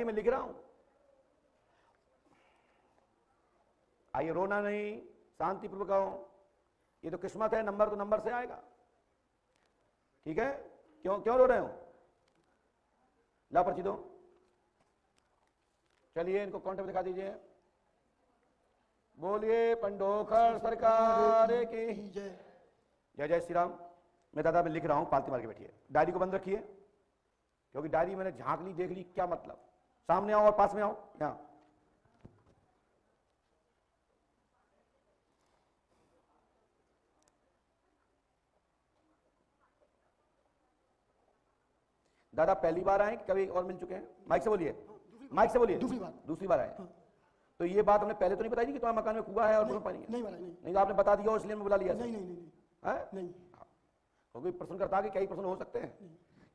मैं लिख रहा हूं। आइए, रोना नहीं, शांतिपूर्वक आओ। ये तो किस्मत है, नंबर तो नंबर से आएगा, ठीक है? क्यों क्यों रो रहे हो? ला पर्ची दो। चलिए इनको काउंटर में दिखा दीजिए। बोलिए पंडोखर सरकार की जय। जय जय श्री राम। मैं दादा में लिख रहा हूं, पालती मार के बैठिए। डायरी को बंद रखिए, क्योंकि डायरी मैंने झांक ली, देख ली, क्या मतलब। सामने आओ और पास में आओ। यहां दादा पहली बार आए कि कभी और मिल चुके हैं? माइक से बोलिए, माइक से बोलिए। दूसरी बार आए। तो ये बात हमने पहले तो नहीं बताई थी कि तुम्हारे मकान में कुआं है और तुम्हें पानी है? नहीं तो आपने बता दिया इसलिए मैं बुला लिया? नहीं, क्योंकि प्रश्न करता कि कई प्रश्न हो सकते हैं,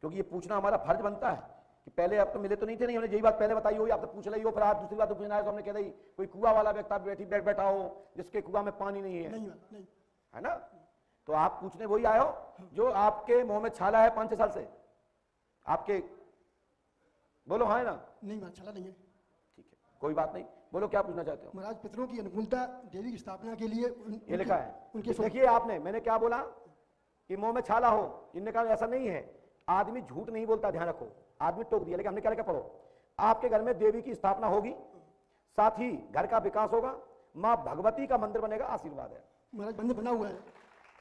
क्योंकि ये पूछना हमारा फर्ज बनता है कि पहले आप तो मिले तो नहीं थे, नहीं हमने यही बात पहले बताई हो, आप तो पूछ रही हो, फिर आप दूसरी बात तो पूछना है तो हमने कह दी कोई कुआं वाला व्यक्ति बैठा हो जिसके कुआं में पानी नहीं है ना? तो आप पूछने वही आए हो जो आपके मुंह में छाला है 5-6 साल से आपके। बोलो हाँ है ना? नहीं, छाला नहीं है। ठीक है, कोई बात नहीं, बोलो क्या पूछना चाहते हो? महाराज, पितरों की अनुकूलता देवी की स्थापना के लिए ये लिखा है उनके। देखिए आपने, मैंने क्या बोला कि मुंह में छाला हो, इनने कहा ऐसा नहीं है। आदमी झूठ नहीं बोलता, ध्यान रखो। आदमी टोक दिया, लेकिन हमने क्या लिखा? पढ़ो। आपके घर में देवी की स्थापना होगी, साथ ही घर का विकास होगा, माँ भगवती का मंदिर बनेगा, आशीर्वाद है। महाराज मंदिर बना हुआ है,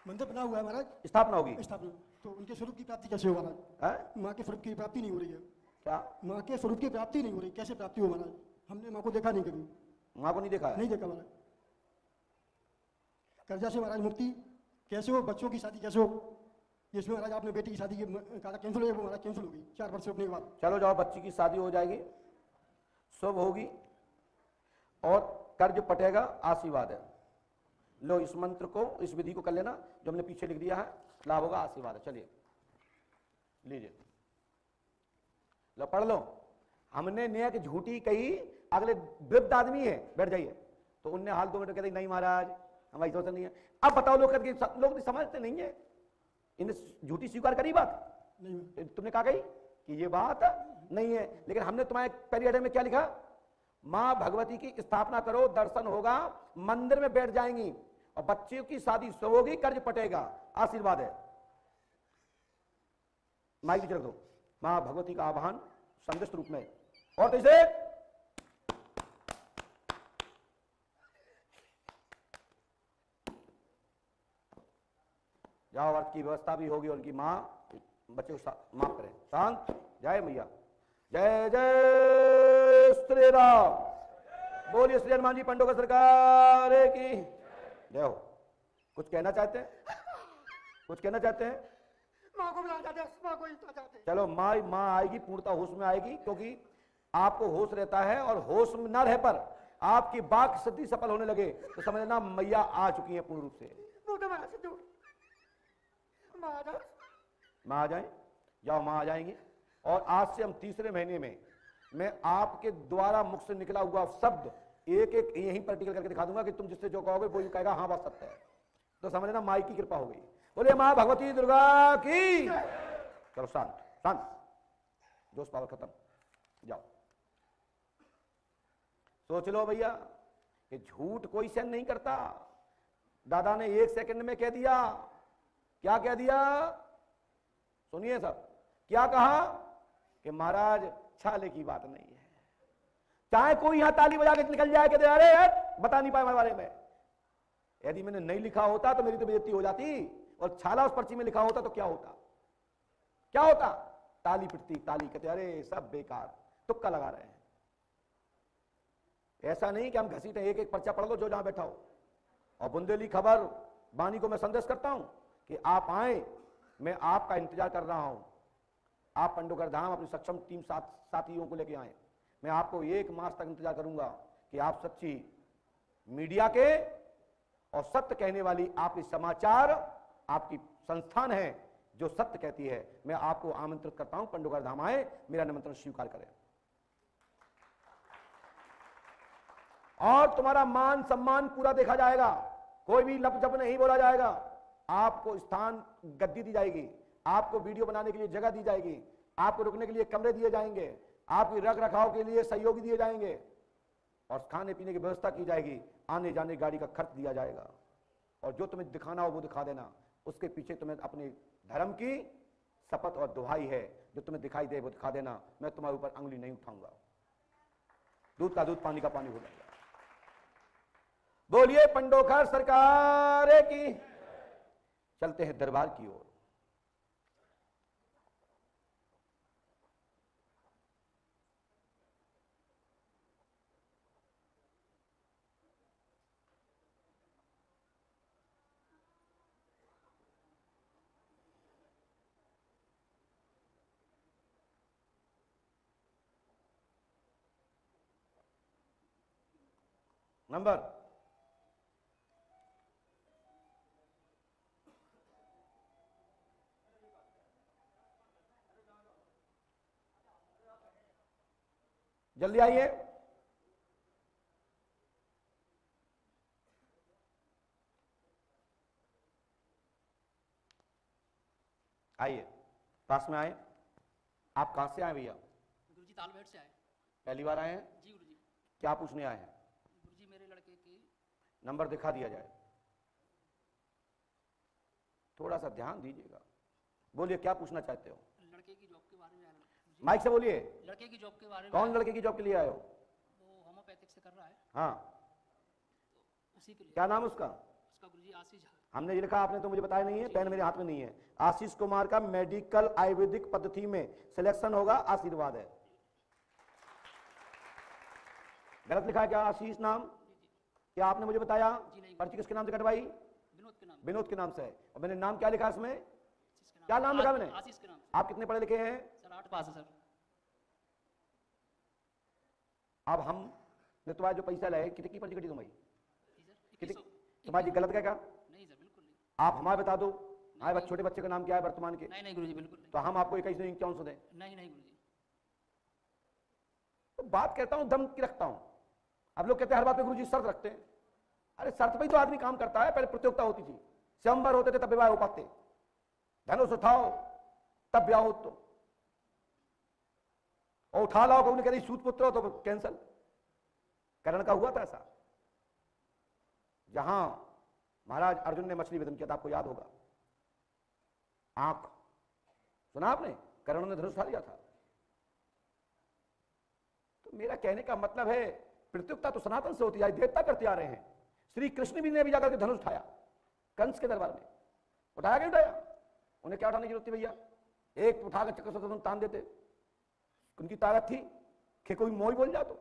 मंदिर बना हुआ है महाराज। स्थापना होगी, स्थापना। तो उनके स्वरूप की प्राप्ति कैसे हो महाराज? माँ के स्वरूप की प्राप्ति नहीं हो रही है। क्या? माँ के स्वरूप की प्राप्ति नहीं हो रही, कैसे प्राप्ति हो महाराज? हमने माँ को देखा नहीं कभी। माँ को नहीं देखा? नहीं देखा महाराज। कर्जा से महाराज मुक्ति कैसे हो? बच्चों की शादी कैसे हो? जिसमें महाराज आपने बेटी की शादी की कहा कैंसिल हो, वो महाराज कैंसिल हो गई 4 वर्ष रुकने के बाद। चलो जाओ, बच्ची की शादी हो जाएगी, शुभ होगी और कर्ज पटेगा, आशीर्वाद है। लो इस मंत्र को, इस विधि को कर लेना जो हमने पीछे लिख दिया है, लाभ होगा, आशीर्वाद है। चलिए लीजिए, लो पढ़ लो। हमने नेक झूठी कही, अगले वृद्ध आदमी है, बैठ जाइए, तो उनने हाल 2 मिनट कहते नहीं महाराज हमारी सोच नहीं है। अब बताओ, लोग लोग समझते नहीं है, इन्हें झूठी स्वीकार करी बात नहीं। तुमने कहा गई कि ये बात नहीं है, लेकिन हमने तुम्हारे पहले में क्या लिखा? मां भगवती की स्थापना करो, दर्शन होगा, मंदिर में बैठ जाएंगी और बच्चों की शादी शुभ होगी, कर्ज पटेगा, आशीर्वाद है। माइक नीचे रख दो। मां भगवती का आह्वान संदेश रूप में, और कैसे? जाओ, अर्थ की व्यवस्था भी होगी, उनकी मां बच्चे को माफ करें। शांत। जय मैया, जय जय श्री राम। बोलिए श्री हनुमान जी पंडों का सरकार की जय हो। कुछ कहना चाहते हैं? कुछ कहना चाहते हैं? माँ को बुलाना चाहते हैं, माँ को इतना चाहते हैं। चलो, माँ आएगी, पूर्णता होश में आएगी, क्योंकि आपको होश रहता है, और होश में न रह पर आपकी वाक सिद्धि सफल होने लगे तो समझना मैया आ चुकी है पूर्ण रूप से। माँ आ जाए, जाओ, माँ आ जाएंगी। और आज से हम 3रे महीने में मैं आपके द्वारा मुख से निकला हुआ शब्द एक एक यहीं प्रैक्टिकल करके दिखा दूंगा कि तुम जिससे जो कहोगे वो कहेगा हाँ बात सत्य है। तो समझ लेना माई की कृपा हो गई। बोलिए माँ भगवती दुर्गा की। चलो शांत शांत, जोश पावर खत्म, जाओ। सोच लो भैया कि झूठ कोई सहन नहीं करता। दादा ने 1 सेकंड में कह दिया। क्या कह दिया? सुनिए सब, क्या कहा कि महाराज छाले की बात नहीं है। चाहे कोई यहां ताली बजा के निकल जाए कि अरे यार बता नहीं पाए हमारे बारे में। यदि मैंने नहीं लिखा होता तो मेरी तो बेइज्जती हो जाती, और छाला उस पर्ची में लिखा होता तो क्या होता? क्या होता? ताली पिटती, ताली कहते अरे सब बेकार, तुक्का लगा रहे हैं। ऐसा नहीं कि हम घसीटे, एक एक पर्चा पढ़ लो जो जहां बैठा हो। और बुंदेली खबर बानी को मैं संदेश करता हूं कि आप आए, मैं आपका इंतजार कर रहा हूं। आप पंडोकर धाम अपनी सक्षम टीम साथियों को लेके आए। मैं आपको 1 मास तक इंतजार करूंगा कि आप सच्ची मीडिया के और सत्य कहने वाली आपकी समाचार आपकी संस्थान है जो सत्य कहती है। मैं आपको आमंत्रित करता हूं, पंडोकर धाम आए, मेरा निमंत्रण स्वीकार करें। और तुम्हारा मान सम्मान पूरा देखा जाएगा, कोई भी लपजप नहीं बोला जाएगा। आपको स्थान गद्दी दी जाएगी, आपको वीडियो बनाने के लिए जगह दी जाएगी, आपको रुकने के लिए कमरे दिए जाएंगे, आपकी रख रखाव के लिए सहयोगी दिए जाएंगे और खाने पीने की व्यवस्था की जाएगी, आने जाने गाड़ी का खर्च दिया जाएगा, और जो तुम्हें दिखाना हो वो दिखा देना। उसके पीछे तुम्हें अपने धर्म की शपथ और दुहाई है, जो तुम्हें दिखाई दे वो दिखा देना, मैं तुम्हारे ऊपर अंगुली नहीं उठाऊंगा। दूध का दूध, पानी का पानी हो जाएगा। बोलिए पंडोखर सरकार की। चलते हैं दरबार की ओर। नंबर जल्दी आइए। आइए, पास में आए। आप कहां से आए भैया? गुरुजी तालबेट से आए। पहली बार आए हैं? जी गुरुजी। क्या पूछने आए हैं? गुरुजी मेरे लड़के की नंबर दिखा दिया जाए। थोड़ा सा ध्यान दीजिएगा। बोलिए क्या पूछना चाहते हो? लड़के की जॉब के बारे में आया गुरुजी। माइक से बोलिए। लड़के की जॉब के बारे में। कौन लड़के की जॉब के लिए आए हो? वो होम्योपैथिक से कर रहा है, हाँ, तो उसी के लिए। क्या नाम उसका? उसका गुरुजी आशीष झा। हमने ये लिखा, आपने तो मुझे बताया नहीं है, पेन मेरे हाथ में नहीं है। आशीष कुमार का मेडिकल आयुर्वेदिक पद्धति में सिलेक्शन होगा, आशीर्वाद है। गलत लिखा है क्या आशीष नाम? क्या आपने मुझे बताया? जी नहीं। पर्ची किसके नाम से कटवाई? विनोद के नाम। विनोद के नाम से है। और मैंने नाम क्या लिखा इसमें? आशीष के क्या नाम लिखा मैंने? आशीष के नाम से। आप कितने पढ़े लिखे हैं? सर 8 पास है सर। अब हमने तुम्हारे जो पैसा लाए, कितनी पर्ची कटी तुम्हारी? जी सर। कितनी? 2100। तुम्हारी गलत क्या? नहीं सर, बिल्कुल नहीं। आप हमारे बता दो, हमारे छोटे बच्चे का नाम क्या है वर्तमान के? नहीं नहीं गुरुजी, बिल्कुल नहीं। तो हम आपको 21 दें? नहीं नहीं गुरुजी। तो बात कहता हूं, दम की रखता हूं। अब लोग कहते हैं हर बात पे गुरुजी शर्त रखते हैं। अरे शर्त पे ही तो आदमी काम करता है। पहले प्रतियोगिता होती थी, स्वयंवर होते थे तब विवाह हो पाते, धनुष उठाओ तब ब्याह हो, तो और उठा लाओ उन्हें कह रही सूत पुत्र हो तो कैंसल। करण का हुआ था ऐसा, जहां महाराज अर्जुन ने मछली वधन किया था, आपको याद होगा। आंख सुना आपने? कर्ण ने धनुष उठा लिया था। तो मेरा कहने का मतलब है, प्रतियोगिता तो सनातन से होती आई, देवता करते आ रहे हैं। श्री कृष्ण भी ने भी जाकर के धनुष उठाया कंस के दरबार में। उठाया क्या? उठाया। उन्हें क्या उठाने की जरूरत थी भैया? एक उठाकर चक्र से तान देते, उनकी ताकत थी कि कोई मोई बोल जा तो।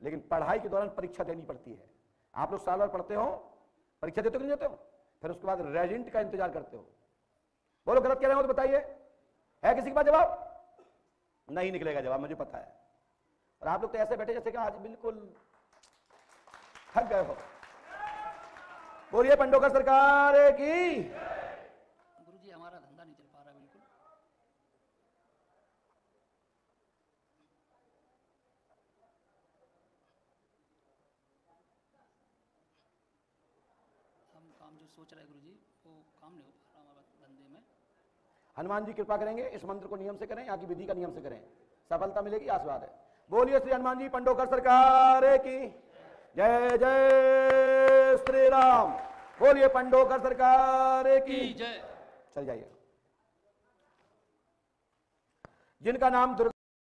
लेकिन पढ़ाई के दौरान परीक्षा देनी पड़ती है। आप लोग साल भर पढ़ते हो, परीक्षा देते हो कि नहीं देते हो? फिर उसके बाद रेजिडेंट का इंतजार करते हो। बोलो गलत कह रहे हो तो बताइए, है किसी के पास जवाब? नहीं निकलेगा जवाब, मुझे पता है। और आप लोग तो ऐसे बैठे जैसे कि आज बिल्कुल थक गए हो। बोलिए पंडोकर सरकार की। गुरुजी हमारा धंधा नहीं चल पा रहा बिल्कुल। हम काम जो सोच रहे हैं गुरुजी, वो काम नहीं हो पा रहा हमारा धंधे में। हनुमान जी कृपा करेंगे, इस मंत्र को नियम से करें, यहाँ की विधि का नियम से करें, सफलता मिलेगी, आशीर्वाद है। बोलिए श्री हनुमान जी पंडोकर सरकार की जय। जय श्री राम। बोलिए पंडोकर सरकार की जय। चल जाइए। जिनका नाम दुर्गा